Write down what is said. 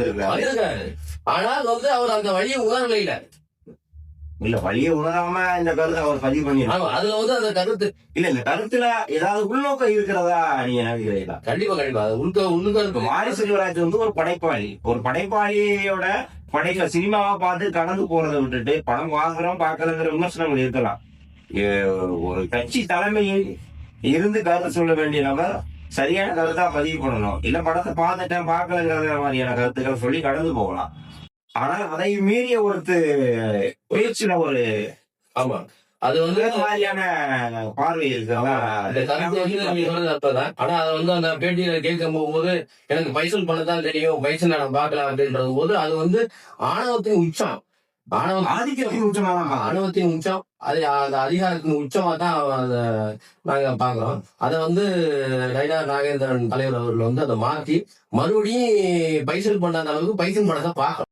வந்திருக்காரு. ஆனால் வந்து அவர் அந்த வழியை உணரல இல்ல வழியை உணராம இந்த கருத்தை அவர் பதிவு பண்ணிருக்காங்க. அதுல வந்து அந்த கருத்து இல்ல இந்த கருத்துல ஏதாவது உள்நோக்கம் இருக்கிறதா நீங்க நினைக்கிறீங்களா? கண்டிப்பா உள்ளுக்க மாரி செல்வராஜ் வந்து ஒரு படைப்பாளியோட படைக்க சினிமாவா பார்த்து கடந்து போறதை விட்டுட்டு படம் வாங்குறோம் பார்க்கலங்கிற விமர்சனங்கள் இருக்கலாம். ஒரு கட்சி தலைமையில் இருந்து கருத்து சொல்ல வேண்டிய நபர் சரியான கருத்தா பதிவு பண்ணணும். இல்ல படத்தை பார்த்துட்டேன் பார்க்கலங்கிற மாதிரியான கருத்துக்களை சொல்லி கடந்து போகலாம். ஆனால் அதை மீறிய முயற்சியில ஒரு ஆமா அது வந்து மாதிரியான பார்வை இருக்கிறதா? ஆனா அதை வந்து அந்த பேட்டியில கேட்கும் போகும்போது எனக்கு பைசல் பண்ணதான் தெரியும், பைசல் நான் பார்க்கலாம் அப்படின்றது போது அது வந்து ஆணவத்தின் உச்சம், ஆதிக்கத்தின் உச்சமா ஆணவத்தின் உச்சம். அது அந்த அதிகாரத்தின் உச்சமா தான் அதை நாங்க பாக்குறோம். அதை வந்து நயினார் நாகேந்திரன் தலைவர் அவர்கள் வந்து அதை மாற்றி மறுபடியும் பைசல் பண்ணாத அளவுக்கு பைசல் படத்தை பார்க்கணும்.